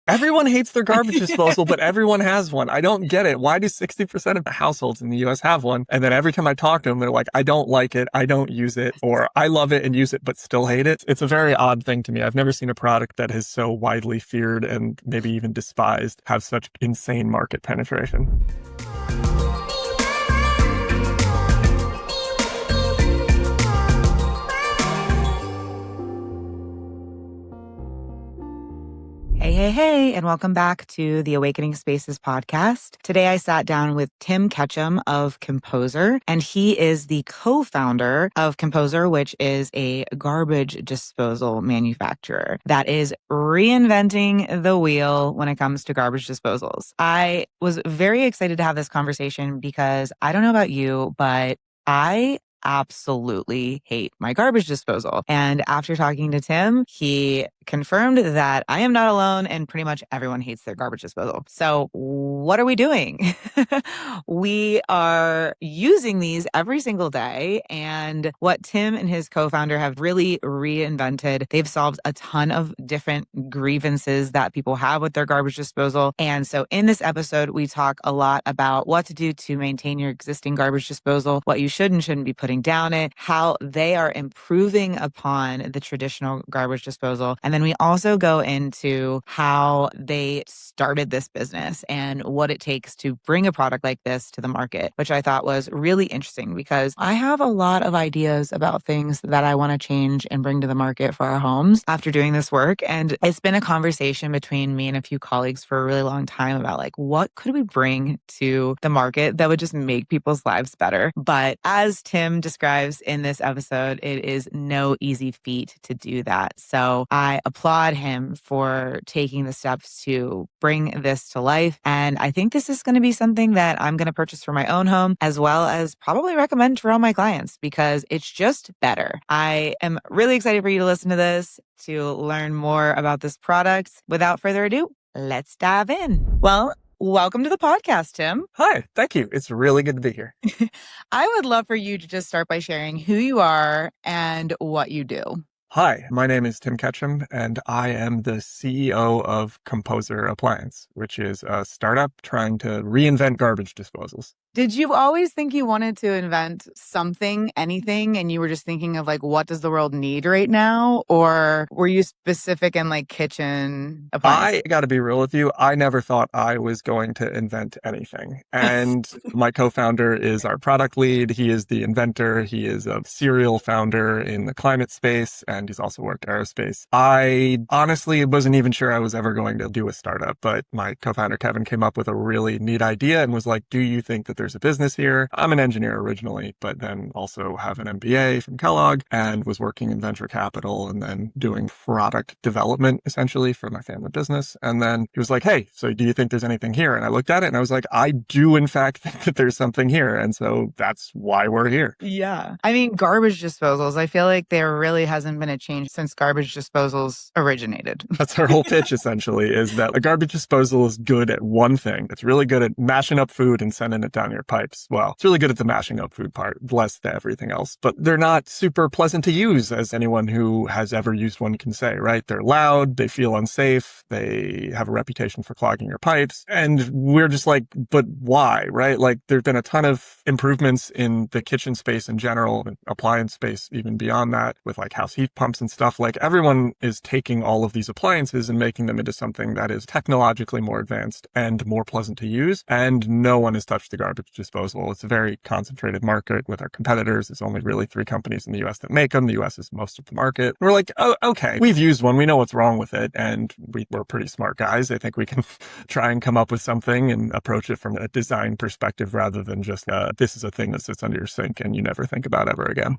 Everyone hates their garbage disposal, but everyone has one. I don't get it. Why do 60% of the households in the US have one? And then every time I talk to them, they're like, I don't like it, I don't use it, or I love it and use it, but still hate it. It's a very odd thing to me. I've never seen a product that is so widely feared and maybe even despised have such insane market penetration. Hey, and welcome back to the Awakening Spaces podcast. Today, I sat down with Tim Ketchum of Composer, and he is the co-founder of Composer, which is a garbage disposal manufacturer that is reinventing the wheel when it comes to garbage disposals. I was very excited to have this conversation because I don't know about you, but I absolutely hate my garbage disposal. And after talking to Tim, he confirmed that I am not alone and pretty much everyone hates their garbage disposal. So what are we doing? We are using these every single day. And what Tim and his co-founder have really reinvented, they've solved a ton of different grievances that people have with their garbage disposal. And so in this episode, we talk a lot about what to do to maintain your existing garbage disposal, what you should and shouldn't be putting down it, how they are improving upon the traditional garbage disposal. And then we also go into how they started this business and what it takes to bring a product like this to the market, which I thought was really interesting because I have a lot of ideas about things that I want to change and bring to the market for our homes after doing this work. And it's been a conversation between me and a few colleagues for a really long time about like, what could we bring to the market that would just make people's lives better? But as Tim describes in this episode, it is no easy feat to do that. So I applaud him for taking the steps to bring this to life. And I think this is going to be something that I'm going to purchase for my own home, as well as probably recommend for all my clients because it's just better. I am really excited for you to listen to this, to learn more about this product. Without further ado, let's dive in. Well, welcome to the podcast, Tim. Hi, thank you. It's really good to be here. I would love for you to just start by sharing who you are and what you do. Hi, my name is Tim Ketchum, and I am the CEO of Composer Appliance, which is a startup trying to reinvent garbage disposals. Did you always think you wanted to invent something, anything, and you were just thinking of like, what does the world need right now? Or were you specific in like kitchen appliances? I got to be real with you. I never thought I was going to invent anything. And my co-founder is our product lead. He is the inventor. He is a serial founder in the climate space, and he's also worked aerospace. I honestly wasn't even sure I was ever going to do a startup, but my co-founder Kevin came up with a really neat idea and was like, do you think that there's a business here? I'm an engineer originally, but then also have an MBA from Kellogg and was working in venture capital and then doing product development essentially for my family business. And then he was like, hey, so do you think there's anything here? And I looked at it and I was like, I do in fact think that there's something here. And so that's why we're here. Yeah. I mean, garbage disposals, I feel like there really hasn't been a change since garbage disposals originated. That's our whole pitch essentially, is that a garbage disposal is good at one thing. It's really good at mashing up food and sending it down your pipes. Well, it's really good at the mashing up food part, less than everything else, but they're not super pleasant to use, as anyone who has ever used one can say, right? They're loud, they feel unsafe, they have a reputation for clogging your pipes. And we're just like, but why, right? Like there've been a ton of improvements in the kitchen space in general, and appliance space even beyond that, with like house heat pumps and stuff. Like everyone is taking all of these appliances and making them into something that is technologically more advanced and more pleasant to use. And no one has touched the garbage disposal. It's a very concentrated market with our competitors. There's only really 3 companies in the US that make them. The US is most of the market. We're like, oh, okay, we've used one. We know what's wrong with it. And we're pretty smart guys. I think we can try and come up with something and approach it from a design perspective rather than just, this is a thing that sits under your sink and you never think about ever again.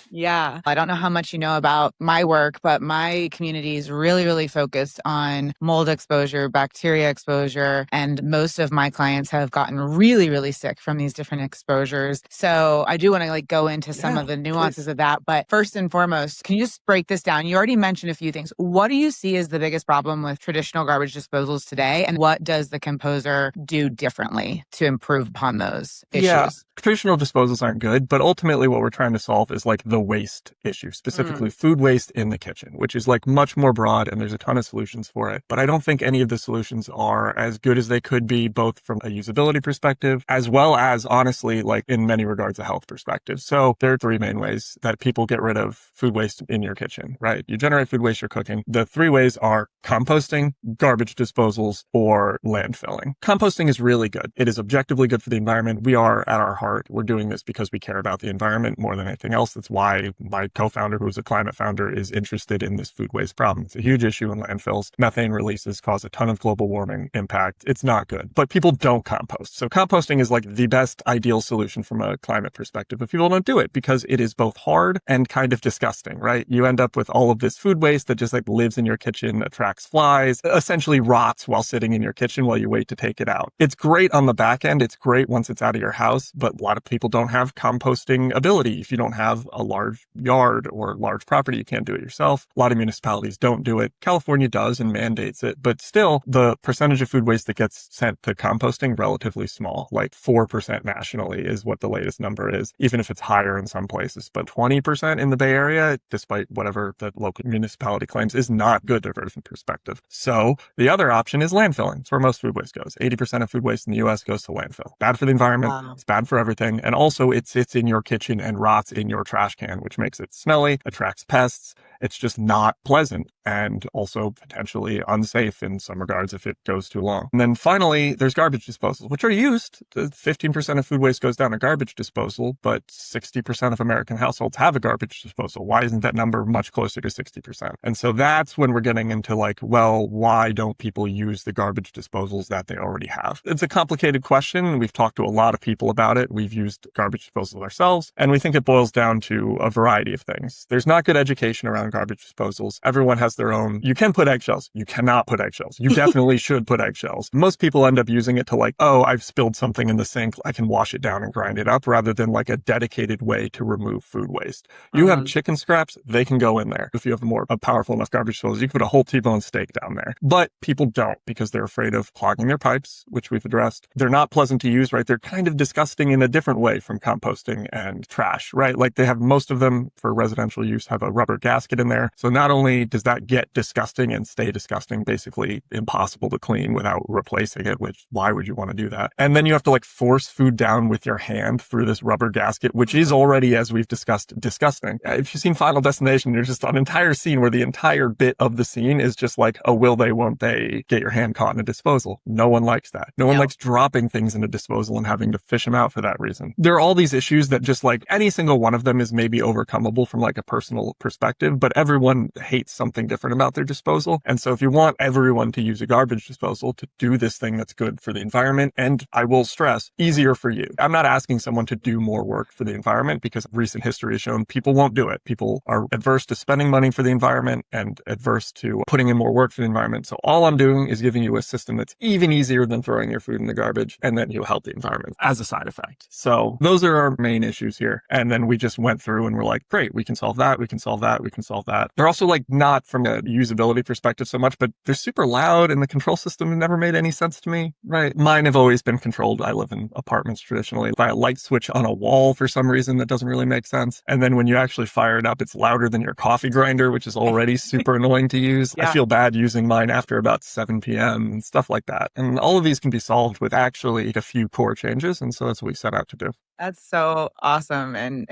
Yeah. I don't know how much you know about my work, but my community is really, really focused on mold exposure, bacteria exposure, and most of my clients have gotten really, really sick from these different exposures. So I do want to like go into some of the nuances of that. But first and foremost, can you just break this down? You already mentioned a few things. What do you see as the biggest problem with traditional garbage disposals today? And what does the Composer do differently to improve upon those issues? Yeah. Traditional disposals aren't good, but ultimately what we're trying to solve is like the waste issue, specifically food waste in the kitchen, which is like much more broad and there's a ton of solutions for it. But I don't think any of the solutions are as good as they could be, both from a usability perspective, as well as honestly, like in many regards, a health perspective. So there are three main ways that people get rid of food waste in your kitchen, right? You generate food waste you're cooking. The three ways are composting, garbage disposals, or landfilling. Composting is really good. It is objectively good for the environment. We are at our heart, we're doing this because we care about the environment more than anything else. That's why my co-founder, who's a climate founder, is interested in this food waste problem. It's a huge issue in landfills. Methane releases cause a ton of global warming impact. It's not good, but people don't compost. So composting is like the best ideal solution from a climate perspective, but people don't do it because it is both hard and kind of disgusting, right? You end up with all of this food waste that just like lives in your kitchen, attracts flies, essentially rots while sitting in your kitchen while you wait to take it out. It's great on the back end. It's great once it's out of your house, but a lot of people don't have composting ability. If you don't have a large yard or large property, you can't do it yourself. A lot of municipalities don't do it. California does and mandates it, but still the percentage of food waste that gets sent to composting relatively small, like 4% nationally is what the latest number is, even if it's higher in some places. But 20% in the Bay Area, despite whatever the local municipality claims, is not good diversion perspective. So the other option is landfilling. It's where most food waste goes. 80% of food waste in the US goes to landfill. Bad for the environment. Wow. It's bad for everything. And also it sits in your kitchen and rots in your trash can, which makes it smelly, attracts pests. It's just not pleasant and also potentially unsafe in some regards if it goes too long. And then finally, there's garbage disposals, which are used. 15% of food waste goes down to garbage disposal, but 60% of American households have a garbage disposal. Why isn't that number much closer to 60%? And so that's when we're getting into like, well, why don't people use the garbage disposals that they already have? It's a complicated question. We've talked to a lot of people about it. We've used garbage disposals ourselves, and we think it boils down to a variety of things. There's not good education around garbage disposals. Everyone has their own. You can put eggshells. You cannot put eggshells. You definitely should put eggshells. Most people end up using it to like, oh, I've spilled something in the sink. I can wash it down and grind it up, rather than like a dedicated way to remove food waste. You have chicken scraps, they can go in there. If you have a powerful enough garbage disposal, you can put a whole T-bone steak down there. But people don't because they're afraid of clogging their pipes, which we've addressed. They're not pleasant to use, right? They're kind of disgusting in a different way from composting and trash, right? Like they have, most of them for residential use have a rubber gasket in there. So not only does that get disgusting and stay disgusting, basically impossible to clean without replacing it, which why would you want to do that? And then you have to like force food down with your hand through this rubber gasket, which is already, as we've discussed, disgusting. If you've seen Final Destination, there's just an entire scene where the entire bit of the scene is just like, oh, will they, won't they get your hand caught in a disposal? No one likes that. No one likes dropping things in a disposal and having to fish them out for that reason. There are all these issues that just like any single one of them is maybe overcomable from like a personal perspective, but everyone hates something different about their disposal. And so if you want everyone to use a garbage disposal to do this thing that's good for the environment, and I will stress, easier for you. I'm not asking someone to do more work for the environment because recent history has shown people won't do it. People are adverse to spending money for the environment and adverse to putting in more work for the environment. So all I'm doing is giving you a system that's even easier than throwing your food in the garbage, and then you'll help the environment as a side effect. So those are our main issues here. And then we just went through and we're like, great, we can solve that. We can solve that. We can solve that. They're also like not from a usability perspective so much, but they're super loud and the control system never made any sense to me, right? Mine have always been controlled. I live in apartments traditionally by a light switch on a wall for some reason that doesn't really make sense. And then when you actually fire it up, it's louder than your coffee grinder, which is already super annoying to use. I feel bad using mine after about 7 p.m. and stuff like that. And all of these can be solved with actually a few core changes. And so that's what we set out to do. That's so awesome. And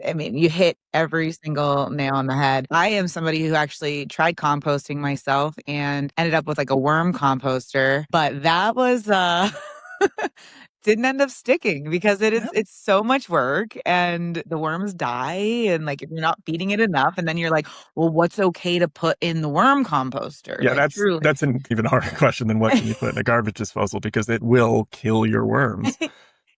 I mean, you hit every single nail on the head. I am somebody who actually tried composting myself and ended up with like a worm composter, but that was didn't end up sticking because it's so much work and the worms die, and like if you're not feeding it enough, and then you're like, well, what's okay to put in the worm composter? Yeah, like, that's an even harder question than what can you put in a garbage disposal, because it will kill your worms.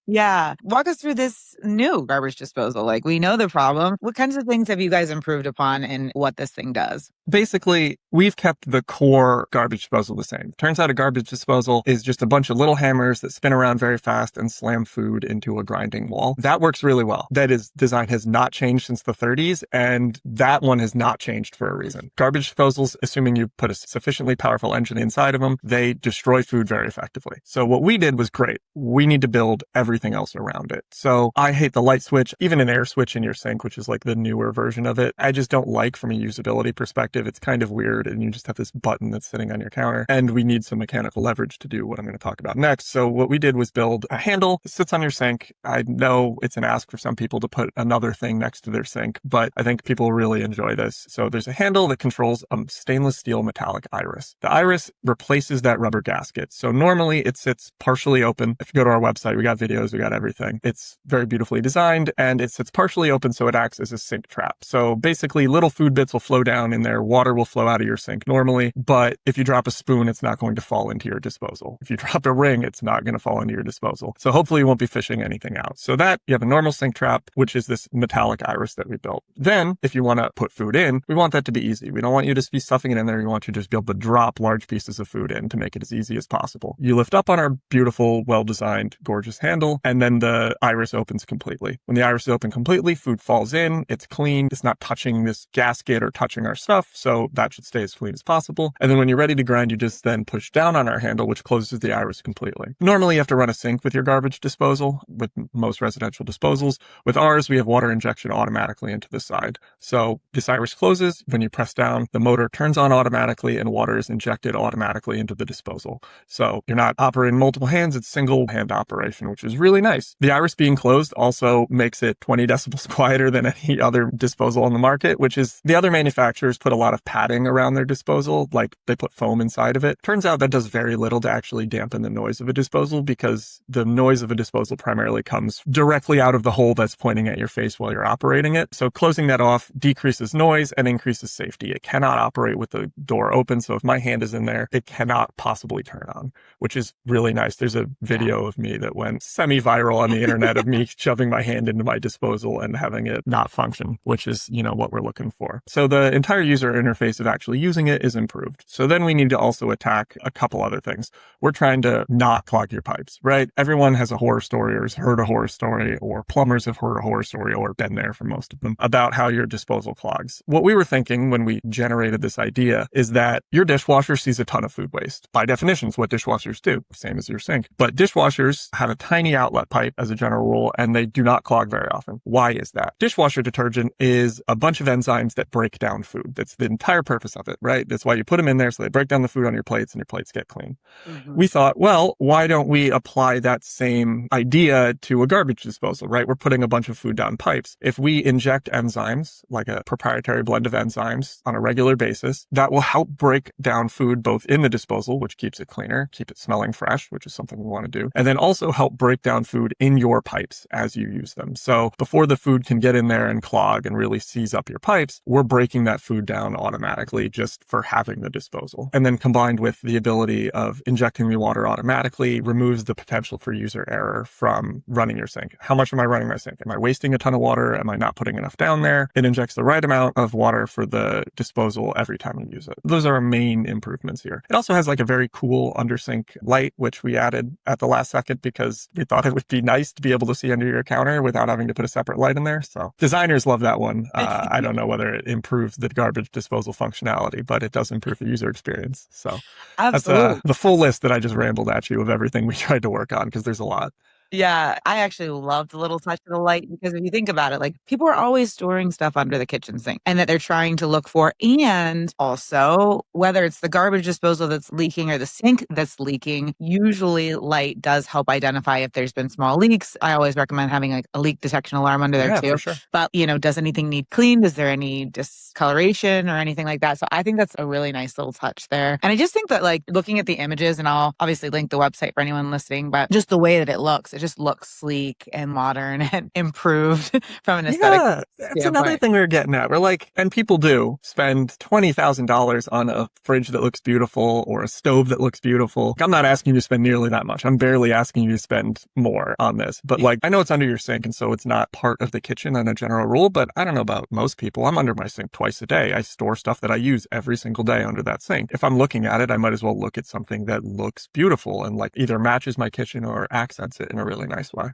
Yeah. Walk us through this new garbage disposal. Like, we know the problem. What kinds of things have you guys improved upon and what this thing does? Basically, we've kept the core garbage disposal the same. Turns out a garbage disposal is just a bunch of little hammers that spin around very fast and slam food into a grinding wall. That works really well. That is, design has not changed since the 30s, and that one has not changed for a reason. Garbage disposals, assuming you put a sufficiently powerful engine inside of them, they destroy food very effectively. So what we did was great. We need to build every everything else around it. So I hate the light switch, even an air switch in your sink, which is like the newer version of it. I just don't like from a usability perspective. It's kind of weird, and you just have this button that's sitting on your counter, and we need some mechanical leverage to do what I'm going to talk about next. So what we did was build a handle that sits on your sink. I know it's an ask for some people to put another thing next to their sink, but I think people really enjoy this. So there's a handle that controls a stainless steel metallic iris. The iris replaces that rubber gasket. So normally it sits partially open. If you go to our website, we got videos, we got everything. It's very beautifully designed, and it sits partially open, so it acts as a sink trap. So basically little food bits will flow down in there. Water will flow out of your sink normally, but if you drop a spoon, it's not going to fall into your disposal. If you drop a ring, it's not going to fall into your disposal. So hopefully you won't be fishing anything out. So that you have a normal sink trap, which is this metallic iris that we built. Then if you want to put food in, we want that to be easy. We don't want you to be stuffing it in there. We want you to just be able to drop large pieces of food in to make it as easy as possible. You lift up on our beautiful, well-designed, gorgeous handle, and then the iris opens completely. When the iris is open completely, food falls in, it's clean, it's not touching this gasket or touching our stuff, so that should stay as clean as possible. And then when you're ready to grind, you just then push down on our handle, which closes the iris completely. Normally, you have to run a sink with your garbage disposal, with most residential disposals. With ours, we have water injection automatically into the side. So this iris closes. When you press down, the motor turns on automatically and water is injected automatically into the disposal. So you're not operating multiple hands, it's single hand operation, which is really nice. The iris being closed also makes it 20 decibels quieter than any other disposal on the market, which is the other manufacturers put a lot of padding around their disposal, like they put foam inside of it. Turns out that does very little to actually dampen the noise of a disposal, because the noise of a disposal primarily comes directly out of the hole that's pointing at your face while you're operating it. So closing that off decreases noise and increases safety. It cannot operate with the door open. So if my hand is in there, it cannot possibly turn on, which is really nice. There's a video of me that went semi-viral on the internet of me shoving my hand into my disposal and having it not function, which is, what we're looking for. So the entire user interface of actually using it is improved. So then we need to also attack a couple other things. We're trying to not clog your pipes, right? Everyone has a horror story or has heard a horror story, or plumbers have heard a horror story or been there for most of them about how your disposal clogs. What we were thinking when we generated this idea is that your dishwasher sees a ton of food waste. By definition, it's what dishwashers do, same as your sink. But dishwashers have a tiny outlet pipe as a general rule, and they do not clog very often. Why is that? Dishwasher detergent is a bunch of enzymes that break down food. That's the entire purpose of it, right? That's why you put them in there, so they break down the food on your plates and your plates get clean. Mm-hmm. We thought, well, why don't we apply that same idea to a garbage disposal, right? We're putting a bunch of food down pipes. If we inject enzymes, like a proprietary blend of enzymes on a regular basis, that will help break down food both in the disposal, which keeps it cleaner, keep it smelling fresh, which is something we want to do, and then also help break down food in your pipes as you use them. So before the food can get in there and clog and really seize up your pipes, we're breaking that food down automatically just for having the disposal. And then combined with the ability of injecting the water automatically removes the potential for user error from running your sink. How much am I running my sink? Am I wasting a ton of water? Am I not putting enough down there? It injects the right amount of water for the disposal every time you use it. Those are our main improvements here. It also has like a very cool under sink light, which we added at the last second because we thought it would be nice to be able to see under your counter without having to put a separate light in there. So designers love that one. I don't know whether it improves the garbage disposal functionality, but it does improve the user experience. So Absolutely. that's the full list that I just rambled at you of everything we tried to work on, because there's a lot. Yeah, I actually love the little touch of the light, because if you think about it, like people are always storing stuff under the kitchen sink and that they're trying to look for. And also, whether it's the garbage disposal that's leaking or the sink that's leaking, usually light does help identify if there's been small leaks. I always recommend having like a leak detection alarm under there too. For sure. But, does anything need cleaned? Is there any discoloration or anything like that? So I think that's a really nice little touch there. And I just think that like looking at the images, and I'll obviously link the website for anyone listening, but just the way that it looks, it just looks sleek and modern and improved from an aesthetic standpoint. That's another thing we were getting at. We're like, and people do spend $20,000 on a fridge that looks beautiful or a stove that looks beautiful. I'm not asking you to spend nearly that much. I'm barely asking you to spend more on this. But like, I know it's under your sink, and so it's not part of the kitchen in a general rule, but I don't know about most people. I'm under my sink twice a day. I store stuff that I use every single day under that sink. If I'm looking at it, I might as well look at something that looks beautiful and like either matches my kitchen or accents it in a really nice way.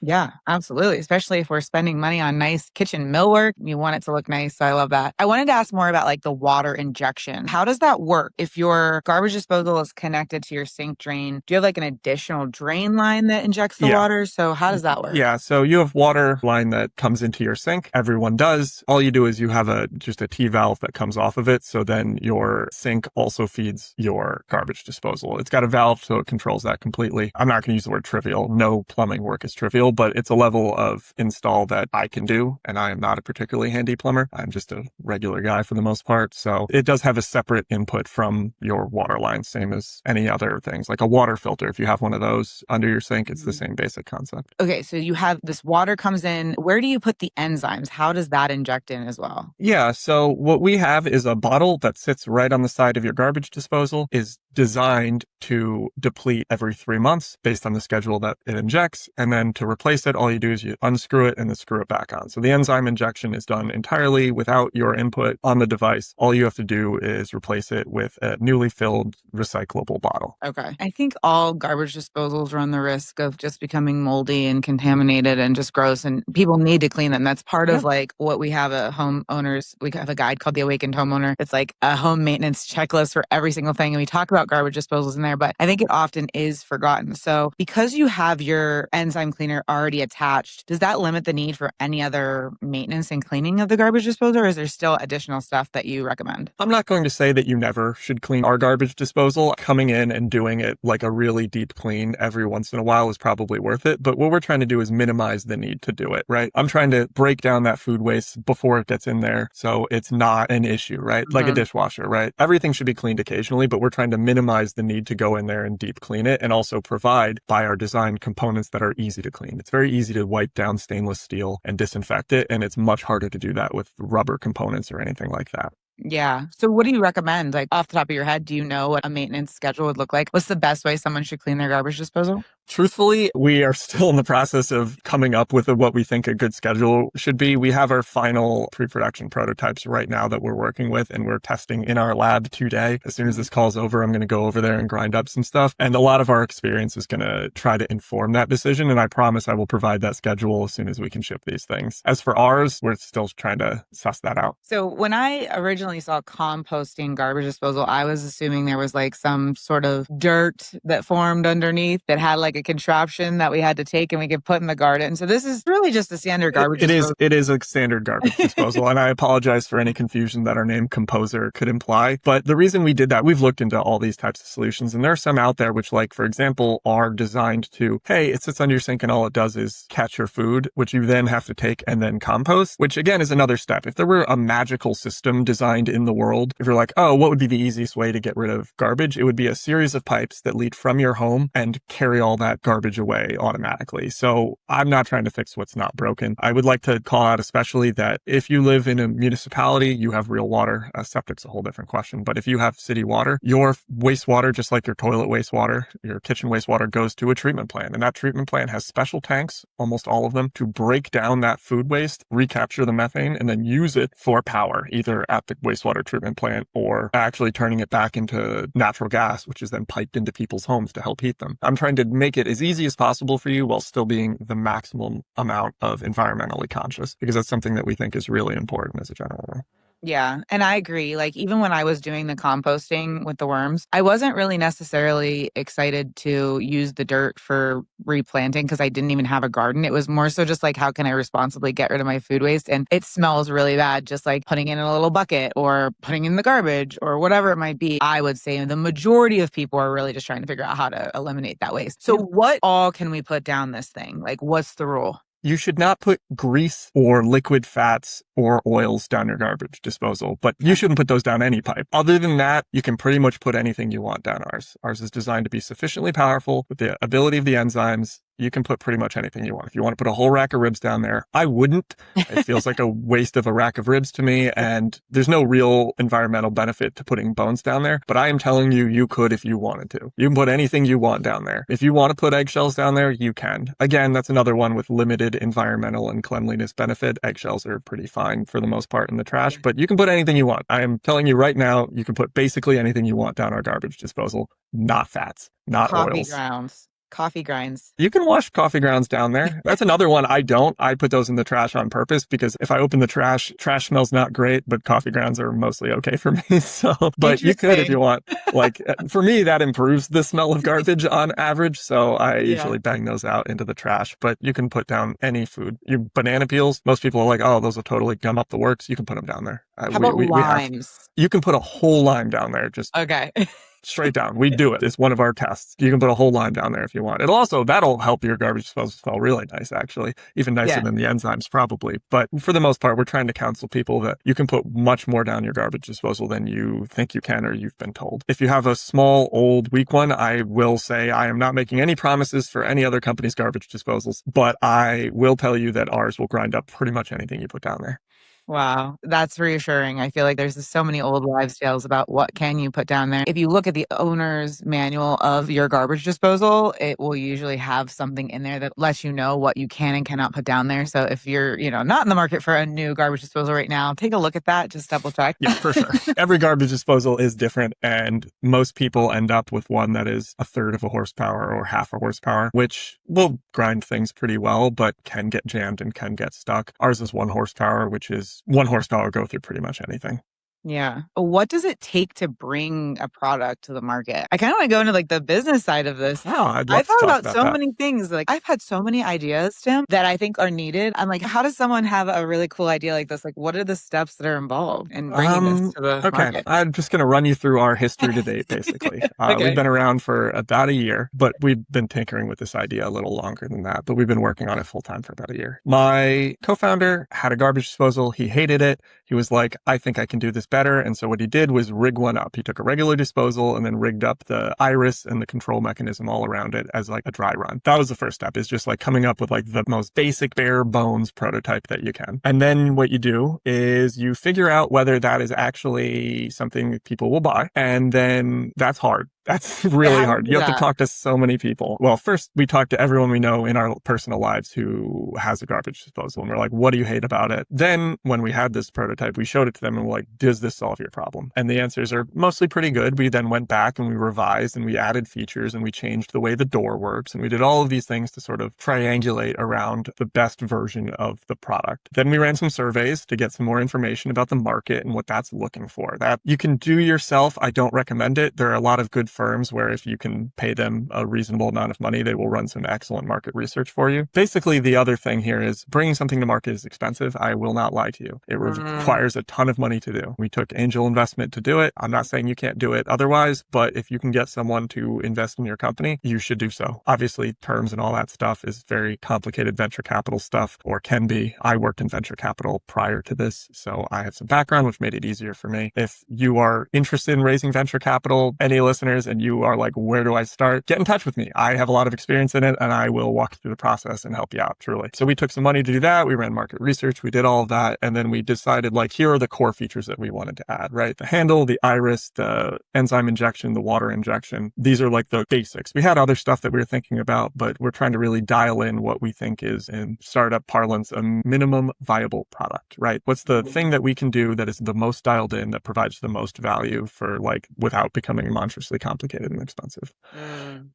Yeah, absolutely. Especially if we're spending money on nice kitchen millwork, you want it to look nice. So I love that. I wanted to ask more about like the water injection. How does that work? If your garbage disposal is connected to your sink drain, do you have like an additional drain line that injects the Yeah. water? So how does that work? Yeah, so you have water line that comes into your sink. Everyone does. All you do is you have just a T valve that comes off of it. So then your sink also feeds your garbage disposal. It's got a valve, so it controls that completely. I'm not going to use the word trivial. No plumbing work is trivial, but it's a level of install that I can do. And I am not a particularly handy plumber. I'm just a regular guy for the most part. So it does have a separate input from your water line, same as any other things, like a water filter. If you have one of those under your sink, it's the same basic concept. Okay, so you have this water comes in. Where do you put the enzymes? How does that inject in as well? Yeah, so what we have is a bottle that sits right on the side of your garbage disposal, is designed to deplete every 3 months based on the schedule that it injects. And then to replace it, all you do is you unscrew it and then screw it back on. So the enzyme injection is done entirely without your input on the device. All you have to do is replace it with a newly filled recyclable bottle. Okay. I think all garbage disposals run the risk of just becoming moldy and contaminated and just gross, and people need to clean them. That's part of like what we have we have a guide called The Awakened Homeowner. It's like a home maintenance checklist for every single thing. And we talk about garbage disposals in there, but I think it often is forgotten. So because you have your enzyme cleaner already attached, does that limit the need for any other maintenance and cleaning of the garbage disposal, or is there still additional stuff that you recommend? I'm not going to say that you never should clean our garbage disposal. Coming in and doing it like a really deep clean every once in a while is probably worth it. But what we're trying to do is minimize the need to do it, right? I'm trying to break down that food waste before it gets in there so it's not an issue, right? Like a dishwasher, right? Everything should be cleaned occasionally, but we're trying to minimize the need to go in there and deep clean it, and also provide by our design components that are easy to clean. It's very easy to wipe down stainless steel and disinfect it, and it's much harder to do that with rubber components or anything like that. Yeah. So what do you recommend? Like off the top of your head, do you know what a maintenance schedule would look like? What's the best way someone should clean their garbage disposal? Truthfully, we are still in the process of coming up with what we think a good schedule should be. We have our final pre-production prototypes right now that we're working with, and we're testing in our lab today. As soon as this call's over, I'm going to go over there and grind up some stuff. And a lot of our experience is going to try to inform that decision. And I promise I will provide that schedule as soon as we can ship these things. As for ours, we're still trying to suss that out. So when I originally saw composting garbage disposal, I was assuming there was like some sort of dirt that formed underneath that had like a contraption that we had to take and we could put in the garden. So this is really just a standard garbage disposal. It is a standard garbage disposal. And I apologize for any confusion that our name Composer could imply. But the reason we did that, we've looked into all these types of solutions, and there are some out there which, like, for example, are designed to, hey, it sits under your sink and all it does is catch your food, which you then have to take and then compost, which again is another step. If there were a magical system designed in the world, if you're like, oh, what would be the easiest way to get rid of garbage? It would be a series of pipes that lead from your home and carry all that garbage away automatically. So I'm not trying to fix what's not broken. I would like to call out especially that if you live in a municipality, you have real water. Septic's a whole different question. But if you have city water, your wastewater, just like your toilet wastewater, your kitchen wastewater, goes to a treatment plant. And that treatment plant has special tanks, almost all of them, to break down that food waste, recapture the methane, and then use it for power, either at the wastewater treatment plant or actually turning it back into natural gas, which is then piped into people's homes to help heat them. I'm trying to make it as easy as possible for you while still being the maximum amount of environmentally conscious, because that's something that we think is really important as a general rule. Yeah. And I agree. Like, even when I was doing the composting with the worms, I wasn't really necessarily excited to use the dirt for replanting because I didn't even have a garden. It was more so just like, how can I responsibly get rid of my food waste? And it smells really bad, just like putting it in a little bucket or putting in the garbage or whatever it might be. I would say the majority of people are really just trying to figure out how to eliminate that waste. So what all can we put down this thing? Like, what's the rule? You should not put grease or liquid fats or oils down your garbage disposal, but you shouldn't put those down any pipe. Other than that, you can pretty much put anything you want down ours. Ours is designed to be sufficiently powerful with the ability of the enzymes. You can put pretty much anything you want. If you want to put a whole rack of ribs down there, I wouldn't. It feels like a waste of a rack of ribs to me, and there's no real environmental benefit to putting bones down there. But I am telling you, you could if you wanted to. You can put anything you want down there. If you want to put eggshells down there, you can. Again, that's another one with limited environmental and cleanliness benefit. Eggshells are pretty fine for the most part in the trash, but you can put anything you want. I am telling you right now, you can put basically anything you want down our garbage disposal. Not fats, not Coffee oils. grounds. coffee grinds? You can wash coffee grounds down there. That's another one I don't. I put those in the trash on purpose because if I open the trash smells not great, but coffee grounds are mostly okay for me. So, but you could if you want. Like for me, that improves the smell of garbage on average. So I usually bang those out into the trash, but you can put down any food. Your banana peels, most people are like, oh, those will totally gum up the works. You can put them down there. How about limes? You can put a whole lime down there. Just okay. Straight down. We do it. It's one of our tests. You can put a whole lime down there if you want. That'll help your garbage disposal smell really nice, actually. Even nicer than the enzymes, probably. But for the most part, we're trying to counsel people that you can put much more down your garbage disposal than you think you can or you've been told. If you have a small, old, weak one, I will say I am not making any promises for any other company's garbage disposals, but I will tell you that ours will grind up pretty much anything you put down there. Wow, that's reassuring. I feel like there's just so many old wives' tales about what can you put down there. If you look at the owner's manual of your garbage disposal, it will usually have something in there that lets you know what you can and cannot put down there. So if you're, not in the market for a new garbage disposal right now, take a look at that. Just double check. Yeah, for sure. Every garbage disposal is different, and most people end up with one that is a third of a horsepower or half a horsepower, which will grind things pretty well, but can get jammed and can get stuck. Ours is 1 horsepower, which is 1 horsepower go through pretty much anything. Yeah. What does it take to bring a product to the market? I kind of want to go into like the business side of this. Oh, I'd love I thought to talk about so many things. Like I've had so many ideas, Tim, that I think are needed. I'm like, how does someone have a really cool idea like this? Like, what are the steps that are involved in bringing this to the market? I'm just going to run you through our history to date, basically. We've been around for about a year, but we've been tinkering with this idea a little longer than that. But we've been working on it full time for about a year. My co-founder had a garbage disposal. He hated it. He was like, I think I can do this better. And so what he did was rig one up. He took a regular disposal and then rigged up the iris and the control mechanism all around it as like a dry run. That was the first step, is just like coming up with like the most basic bare bones prototype that you can. And then what you do is you figure out whether that is actually something that people will buy. And then that's hard. That's really hard. You have to talk to so many people. Well, first we talk to everyone we know in our personal lives who has a garbage disposal. And we're like, what do you hate about it? Then when we had this prototype, we showed it to them and we're like, does this solve your problem? And the answers are mostly pretty good. We then went back and we revised and we added features and we changed the way the door works. And we did all of these things to sort of triangulate around the best version of the product. Then we ran some surveys to get some more information about the market and what that's looking for. That you can do yourself. I don't recommend it. There are a lot of good firms where if you can pay them a reasonable amount of money, they will run some excellent market research for you. Basically, the other thing here is bringing something to market is expensive. I will not lie to you. It requires a ton of money to do. We took angel investment to do it. I'm not saying you can't do it otherwise, but if you can get someone to invest in your company, you should do so. Obviously, terms and all that stuff is very complicated venture capital stuff, or can be. I worked in venture capital prior to this, so I have some background, which made it easier for me. If you are interested in raising venture capital, any listeners, and you are like, where do I start? Get in touch with me. I have a lot of experience in it and I will walk you through the process and help you out, truly. So we took some money to do that. We ran market research. We did all of that. And then we decided like, here are the core features that we wanted to add, right? The handle, the iris, the enzyme injection, the water injection. These are like the basics. We had other stuff that we were thinking about, but we're trying to really dial in what we think is, in startup parlance, a minimum viable product, right? What's the thing that we can do that is the most dialed in, that provides the most value for like, without becoming monstrously complicated and expensive.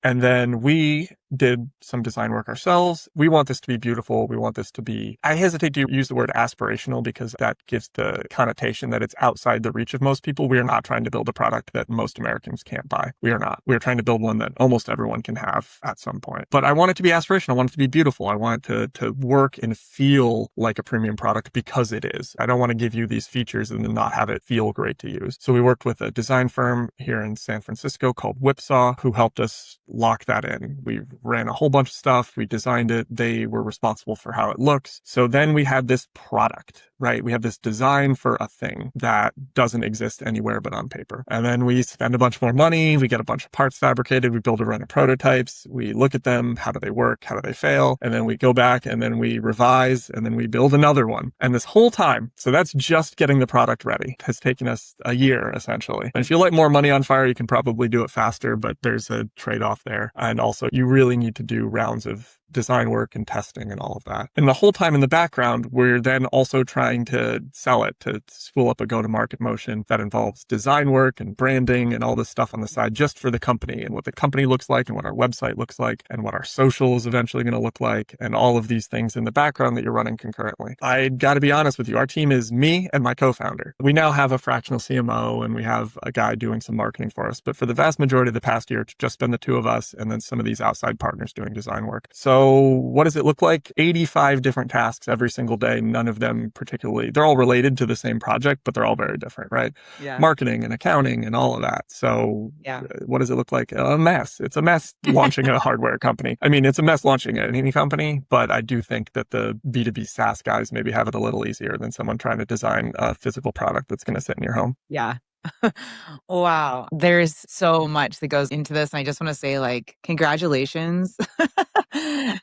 And then we did some design work ourselves. We want this to be beautiful. We want this to be, I hesitate to use the word aspirational because that gives the connotation that it's outside the reach of most people. We are not trying to build a product that most Americans can't buy. We are not. We are trying to build one that almost everyone can have at some point. But I want it to be aspirational. I want it to be beautiful. I want it to work and feel like a premium product because it is. I don't want to give you these features and then not have it feel great to use. So we worked with a design firm here in San Francisco called Whipsaw, who helped us lock that in. We ran a whole bunch of stuff. We designed it. They were responsible for how it looks. So then we had this product, right? We have this design for a thing that doesn't exist anywhere but on paper. And then we spend a bunch more money. We get a bunch of parts fabricated. We build a run of prototypes. We look at them. How do they work? How do they fail? And then we go back and then we revise and then we build another one. And this whole time, so that's just getting the product ready. It has taken us a year, essentially. And if you light more money on fire, you can probably do it faster, but there's a trade-off there. And also, you really need to do rounds of design work and testing and all of that. And the whole time in the background, we're then also trying to sell it, to spool up a go-to-market motion that involves design work and branding and all this stuff on the side just for the company and what the company looks like and what our website looks like and what our social is eventually going to look like and all of these things in the background that you're running concurrently. I got to be honest with you. Our team is me and my co-founder. We now have a fractional CMO and we have a guy doing some marketing for us. But for the vast majority of the past year, it's just been the two of us and then some of these outside partners doing design work. So what does it look like? 85 different tasks every single day. None of them particularly, they're all related to the same project, but they're all very different, right? Yeah. Marketing and accounting and all of that. So yeah. What does it look like? A mess. It's a mess launching a hardware company. I mean, it's a mess launching any company, but I do think that the B2B SaaS guys maybe have it a little easier than someone trying to design a physical product that's going to sit in your home. Yeah. Wow. There's so much that goes into this. And I just want to say, like, congratulations.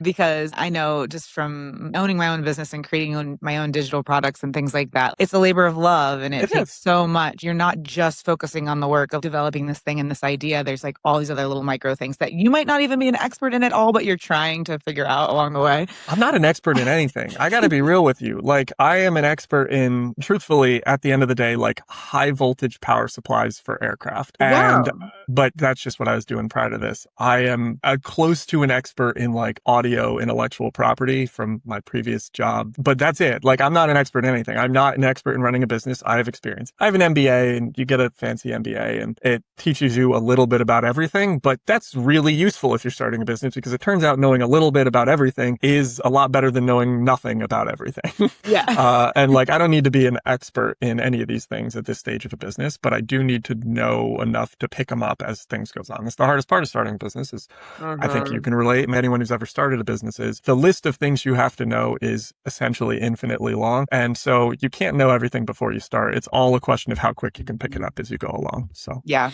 Because I know just from owning my own business and creating my own digital products and things like that, it's a labor of love and it takes so much. You're not just focusing on the work of developing this thing and this idea. There's like all these other little micro things that you might not even be an expert in at all, but you're trying to figure out along the way. I'm not an expert in anything. I got to be real with you. Like, I am an expert in, truthfully, at the end of the day, like high voltage power supplies for aircraft. And, but that's just what I was doing prior to this. I am close to an expert in like audio intellectual property from my previous job, but that's it. Like, I'm not an expert in anything. I'm not an expert in running a business. I have experience. I have an MBA and you get a fancy MBA and it teaches you a little bit about everything, but that's really useful if you're starting a business because it turns out knowing a little bit about everything is a lot better than knowing nothing about everything. Yeah. And like, I don't need to be an expert in any of these things at this stage of a business, but I do need to know enough to pick them up as things goes on. That's the hardest part of starting a business is I think you can relate, and anyone who's ever started a business is the list of things you have to know is essentially infinitely long. And so you can't know everything before you start. It's all a question of how quick you can pick it up as you go along. So yeah.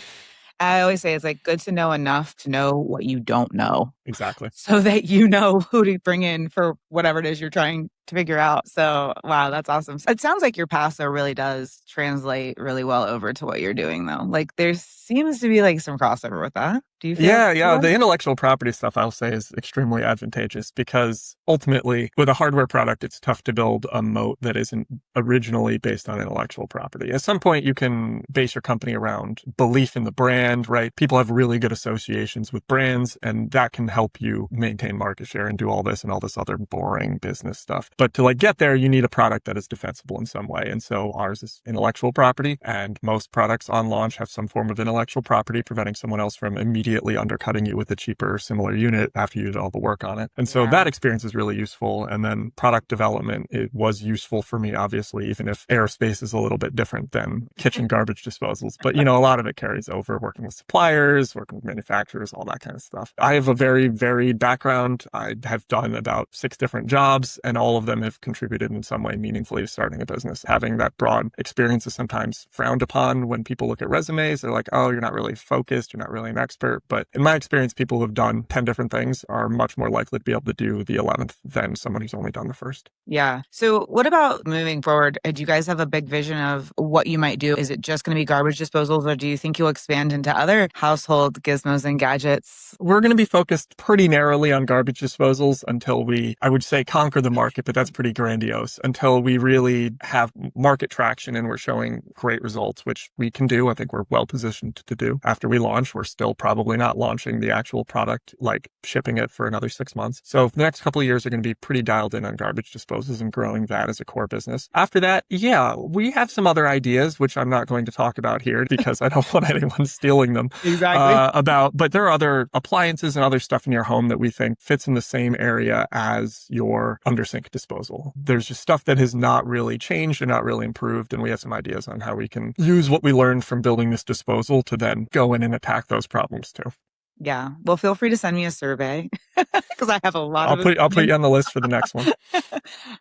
I always say it's like good to know enough to know what you don't know. Exactly. So that you know who to bring in for whatever it is you're trying to figure out. So, wow, that's awesome. It sounds like your past though really does translate really well over to what you're doing though. Like there seems to be like some crossover with that. Do you feel? Yeah. The intellectual property stuff I'll say is extremely advantageous because ultimately with a hardware product, it's tough to build a moat that isn't originally based on intellectual property. At some point you can base your company around belief in the brand, right? People have really good associations with brands and that can help you maintain market share and do all this and all this other boring business stuff. But to like get there, you need a product that is defensible in some way. And so ours is intellectual property and most products on launch have some form of intellectual property preventing someone else from immediately undercutting you with a cheaper similar unit after you did all the work on it. And so that experience is really useful. And then product development, it was useful for me, obviously, even if aerospace is a little bit different than kitchen garbage disposals. But, you know, a lot of it carries over working with suppliers, working with manufacturers, all that kind of stuff. I have a very varied background. I have done about 6 different jobs and all of them have contributed in some way meaningfully to starting a business. Having that broad experience is sometimes frowned upon when people look at resumes. They're like, oh, you're not really focused. You're not really an expert. But in my experience, people who have done 10 different things are much more likely to be able to do the 11th than someone who's only done the first. Yeah. So what about moving forward? Do you guys have a big vision of what you might do? Is it just going to be garbage disposals or do you think you'll expand into other household gizmos and gadgets? We're going to be focused pretty narrowly on garbage disposals until we, I would say, conquer the market, but that's pretty grandiose, until we really have market traction and we're showing great results, which we can do. I think we're well positioned to do. After we launch, we're still probably not launching the actual product, like shipping it for another 6 months. So the next couple of years are going to be pretty dialed in on garbage disposals and growing that as a core business. After that, yeah, we have some other ideas, which I'm not going to talk about here because I don't want anyone stealing them. Exactly. But there are other appliances and other stuff in your home that we think fits in the same area as your under sink disposal. There's just stuff that has not really changed and not really improved. And we have some ideas on how we can use what we learned from building this disposal to then go in and attack those problems too. Yeah. Well, feel free to send me a survey because I have a lot I'll put you on the list for the next one.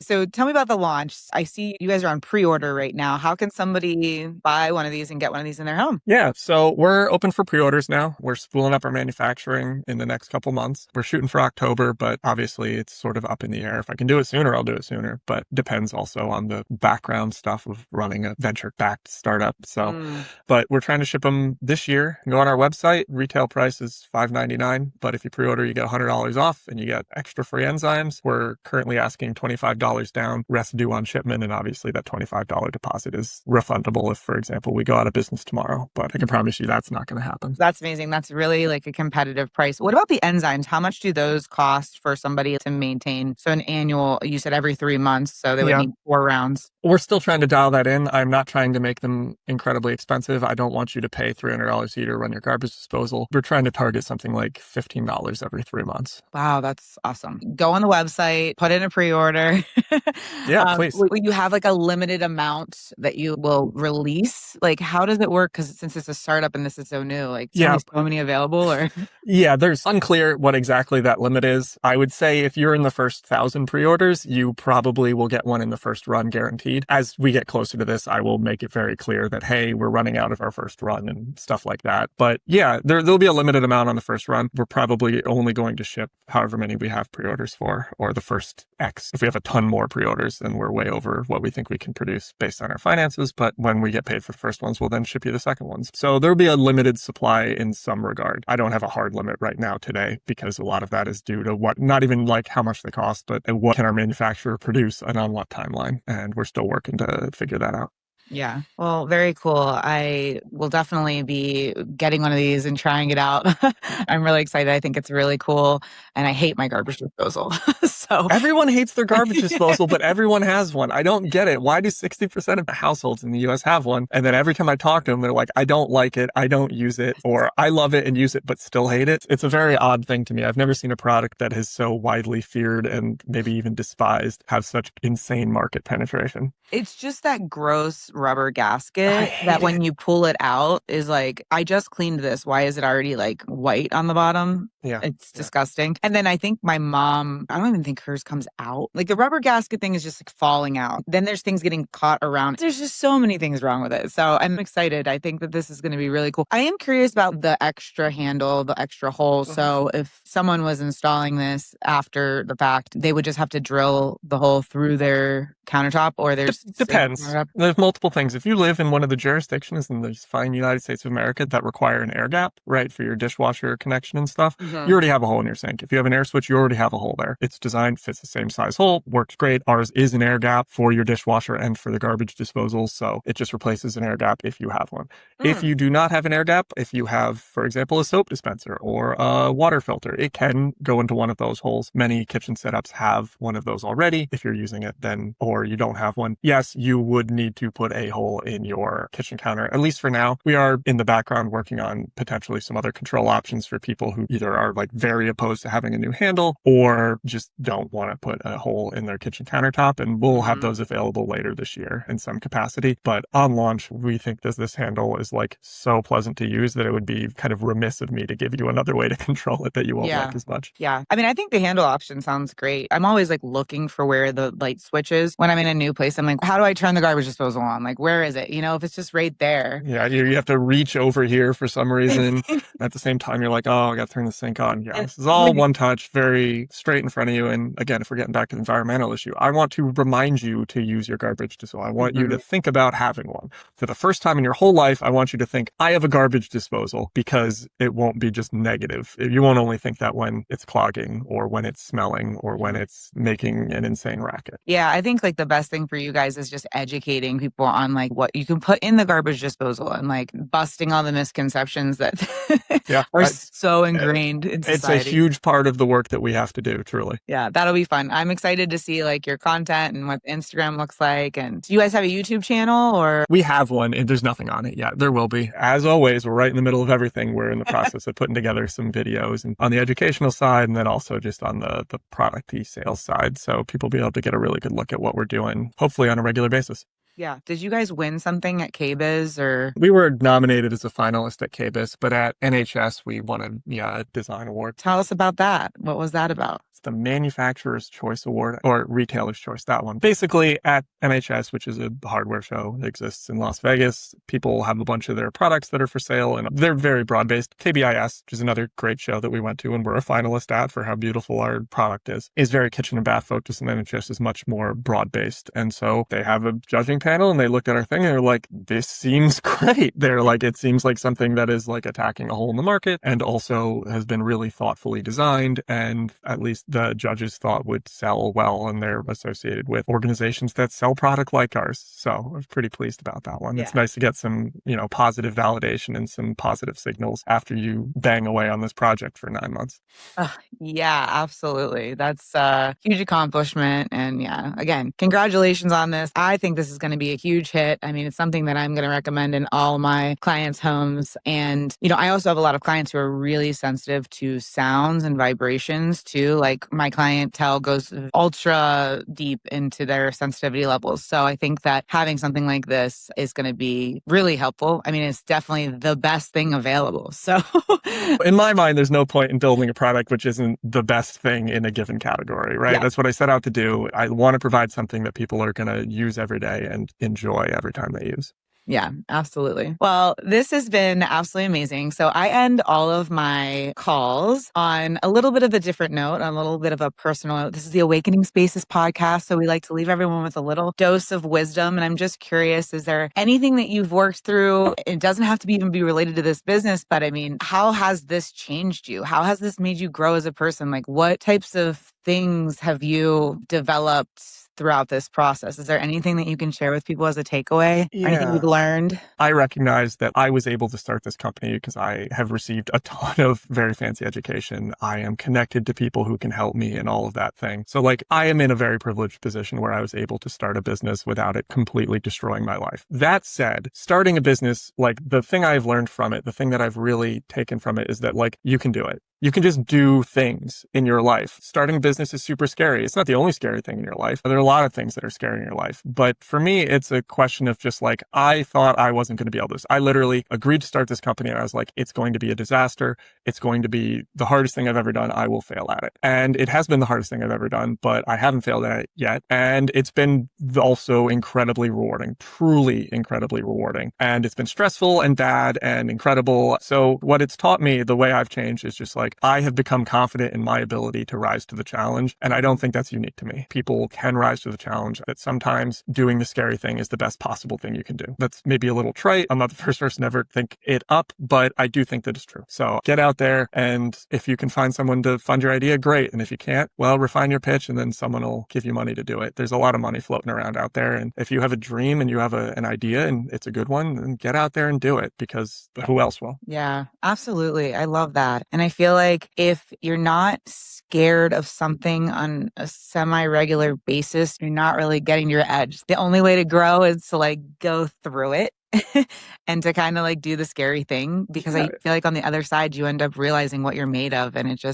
So tell me about the launch. I see you guys are on pre-order right now. How can somebody buy one of these and get one of these in their home? Yeah. So we're open for pre-orders now. We're spooling up our manufacturing in the next couple months. We're shooting for October, but obviously it's sort of up in the air. If I can do it sooner, I'll do it sooner, but depends also on the background stuff of running a venture-backed startup. So, but we're trying to ship them this year. Go on our website. Retail price is it's $5.99. But if you pre-order, you get $100 off and you get extra free enzymes. We're currently asking $25 down, rest due on shipment. And obviously that $25 deposit is refundable if, for example, we go out of business tomorrow. But I can promise you that's not going to happen. That's amazing. That's really like a competitive price. What about the enzymes? How much do those cost for somebody to maintain? So an annual, you said every 3 months, so they would need 4 rounds. We're still trying to dial that in. I'm not trying to make them incredibly expensive. I don't want you to pay $300 a year to run your garbage disposal. We're trying to target something like $15 every 3 months. Wow, that's awesome. Go on the website, put in a pre-order. Yeah, please. Will you have like a limited amount that you will release? Like, how does it work? Because since it's a startup and this is so new, like, so many available or? Yeah, there's unclear what exactly that limit is. I would say if you're in the first 1,000 pre-orders, you probably will get one in the first run guaranteed. As we get closer to this, I will make it very clear that, hey, we're running out of our first run and stuff like that. But yeah, there'll be a limited amount on the first run. We're probably only going to ship however many we have pre-orders for, or the first X. If we have a ton more pre-orders, then we're way over what we think we can produce based on our finances. But when we get paid for the first ones, we'll then ship you the second ones. So there'll be a limited supply in some regard. I don't have a hard limit right now today because a lot of that is due to what, not even like how much they cost, but what can our manufacturer produce and on what timeline. And we're still working to figure that out. Yeah. Well, very cool. I will definitely be getting one of these and trying it out. I'm really excited. I think it's really cool. And I hate my garbage disposal. So everyone hates their garbage disposal, but everyone has one. I don't get it. Why do 60% of the households in the US have one? And then every time I talk to them, they're like, I don't like it. I don't use it. Or I love it and use it, but still hate it. It's a very odd thing to me. I've never seen a product that is so widely feared and maybe even despised have such insane market penetration. It's just that gross rubber gasket that when you pull it out is like, I just cleaned this. Why is it already like white on the bottom? Yeah. It's disgusting. And then I think my mom, I don't even think hers comes out. Like the rubber gasket thing is just like falling out. Then there's things getting caught around. There's just so many things wrong with it. So I'm excited. I think that this is going to be really cool. I am curious about the extra handle, the extra hole. So if someone was installing this after the fact, they would just have to drill the hole through their countertop, or there's depends. There's multiple things. If you live in one of the jurisdictions in the fine United States of America that require an air gap, right, for your dishwasher connection and stuff, you already have a hole in your sink. If you have an air switch, you already have a hole there. It's designed, fits the same size hole, works great. Ours is an air gap for your dishwasher and for the garbage disposal, so it just replaces an air gap if you have one. If you do not have an air gap, if you have, for example, a soap dispenser or a water filter, it can go into one of those holes. Many kitchen setups have one of those already. If you're using it, then, or you don't have one, yes, you would need to put a hole in your kitchen counter, at least for now. We are in the background working on potentially some other control options for people who either are like very opposed to having a new handle or just don't want to put a hole in their kitchen countertop. And we'll have those available later this year in some capacity. But on launch, we think that this handle is like so pleasant to use that it would be kind of remiss of me to give you another way to control it that you won't like as much. Yeah. I mean, I think the handle option sounds great. I'm always like looking for where the light switch is. When I'm in a new place, I'm like, how do I turn the garbage disposal on? Like, where is it? You know, if it's just right there. Yeah, you have to reach over here for some reason. At the same time, you're like, oh, I got to turn the sink on. Yeah, this is all one touch, very straight in front of you. And again, if we're getting back to the environmental issue, I want to remind you to use your garbage disposal. I want you to think about having one. For the first time in your whole life, I want you to think, I have a garbage disposal, because it won't be just negative. You won't only think that when it's clogging or when it's smelling or when it's making an insane racket. Yeah, I think like the best thing for you guys is just educating people on like what you can put in the garbage disposal and like busting all the misconceptions that are so ingrained in society. It's a huge part of the work that we have to do, truly. Yeah, that'll be fun. I'm excited to see like your content and what Instagram looks like. And do you guys have a YouTube channel or? We have one and there's nothing on it yet. There will be. As always, we're right in the middle of everything. We're in the process of putting together some videos and on the educational side and then also just on the product-y sales side. So people will be able to get a really good look at what we're doing, hopefully on a regular basis. Yeah. Did you guys win something at KBIS or? We were nominated as a finalist at KBIS, but at NHS, we won a design award. Tell us about that. What was that about? It's the Manufacturer's Choice Award or Retailer's Choice, that one. Basically at NHS, which is a hardware show that exists in Las Vegas, people have a bunch of their products that are for sale and they're very broad-based. KBIS, which is another great show that we went to and we're a finalist at for how beautiful our product is very kitchen and bath focused, and NHS is much more broad-based. And so they have a judging panel and they looked at our thing and they're like, this seems great. They're like, it seems like something that is like attacking a hole in the market and also has been really thoughtfully designed, and at least the judges thought would sell well, and they're associated with organizations that sell product like ours. So I was pretty pleased about that one. Yeah. It's nice to get some, positive validation and some positive signals after you bang away on this project for 9 months. Yeah, absolutely. That's a huge accomplishment. And yeah, again, congratulations on this. I think this is going to be a huge hit. I mean, it's something that I'm going to recommend in all my clients' homes. And, I also have a lot of clients who are really sensitive to sounds and vibrations too. Like my clientele goes ultra deep into their sensitivity levels. So I think that having something like this is going to be really helpful. I mean, it's definitely the best thing available. So in my mind, there's no point in building a product which isn't the best thing in a given category, right? Yeah. That's what I set out to do. I want to provide something that people are going to use every day and enjoy every time they use. Yeah, absolutely. Well, this has been absolutely amazing. So I end all of my calls on a little bit of a different note, on a little bit of a personal note. This is the Awakening Spaces podcast. So we like to leave everyone with a little dose of wisdom. And I'm just curious, is there anything that you've worked through? It doesn't have to even be related to this business, but I mean, how has this changed you? How has this made you grow as a person? Like what types of things have you developed throughout this process? Is there anything that you can share with people as a takeaway? Yeah. Anything you've learned? I recognize that I was able to start this company because I have received a ton of very fancy education. I am connected to people who can help me and all of that thing. So like I am in a very privileged position where I was able to start a business without it completely destroying my life. That said, starting a business, like the thing I've learned from it, the thing that I've really taken from it is that like you can do it. You can just do things in your life. Starting a business is super scary. It's not the only scary thing in your life. There are a lot of things that are scary in your life. But for me, it's a question of just like, I thought I wasn't going to be able to do this. I literally agreed to start this company and I was like, it's going to be a disaster. It's going to be the hardest thing I've ever done. I will fail at it. And it has been the hardest thing I've ever done, but I haven't failed at it yet. And it's been also incredibly rewarding, truly incredibly rewarding. And it's been stressful and bad and incredible. So what it's taught me, the way I've changed is just like, I have become confident in my ability to rise to the challenge. And I don't think that's unique to me. People can rise to the challenge, that sometimes doing the scary thing is the best possible thing you can do. That's maybe a little trite. I'm not the first person to ever think it up, but I do think that it's true. So get out there. And if you can find someone to fund your idea, great. And if you can't, well, refine your pitch and then someone will give you money to do it. There's a lot of money floating around out there. And if you have a dream and you have an idea and it's a good one, then get out there and do it, because who else will? Yeah, absolutely. I love that. And I feel like if you're not scared of something on a semi-regular basis, you're not really getting your edge. The only way to grow is to like go through it and to kind of like do the scary thing, because I feel like on the other side, you end up realizing what you're made of. And it's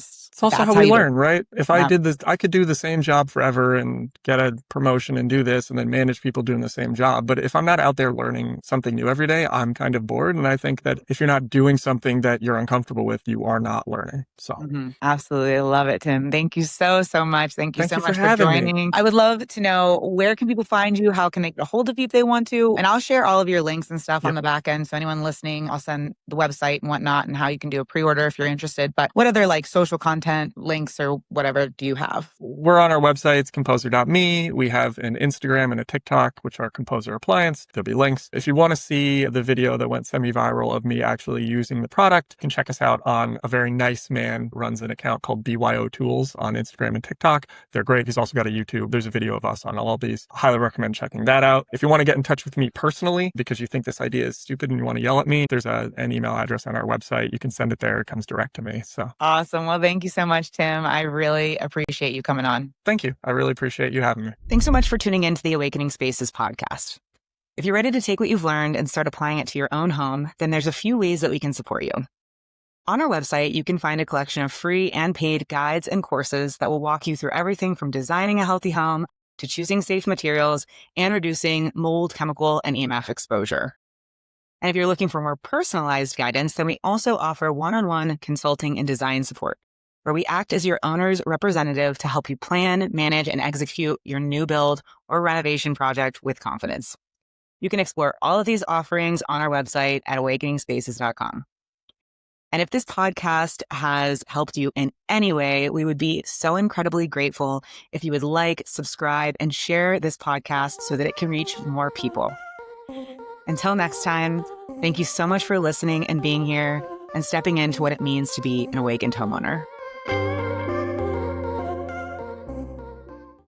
also how we learn, right? If I did this, I could do the same job forever and get a promotion and do this and then manage people doing the same job. But if I'm not out there learning something new every day, I'm kind of bored. And I think that if you're not doing something that you're uncomfortable with, you are not learning. So absolutely. I love it, Tim. Thank you so much. Thank you so much for joining me. I would love to know, where can people find you? How can they get a hold of you if they want to? And I'll share all of your links and stuff on the back end. So anyone listening, I'll send the website and whatnot and how you can do a pre-order if you're interested. But what other like social content links or whatever do you have? We're on our website. It's composer.me. We have an Instagram and a TikTok, which are Composer Appliance. There'll be links. If you want to see the video that went semi-viral of me actually using the product, you can check us out on a very nice man who runs an account called BYO Tools on Instagram and TikTok. They're great. He's also got a YouTube. There's a video of us on all these. Highly recommend checking that out. If you want to get in touch with me personally because you think this idea is stupid and you want to yell at me, there's an email address on our website. You can send it there. It comes direct to me. So awesome. Well, thank you so much, Tim. I really appreciate you coming on. Thank you. I really appreciate you having me. Thanks so much for tuning in to the Awakening Spaces podcast. If you're ready to take what you've learned and start applying it to your own home, then there's a few ways that we can support you. On our website, you can find a collection of free and paid guides and courses that will walk you through everything from designing a healthy home to choosing safe materials and reducing mold, chemical, and EMF exposure. And if you're looking for more personalized guidance, then we also offer one-on-one consulting and design support, where we act as your owner's representative to help you plan, manage, and execute your new build or renovation project with confidence. You can explore all of these offerings on our website at awakeningspaces.com. And if this podcast has helped you in any way, we would be so incredibly grateful if you would like, subscribe, and share this podcast so that it can reach more people. Until next time, thank you so much for listening and being here and stepping into what it means to be an awakened homeowner.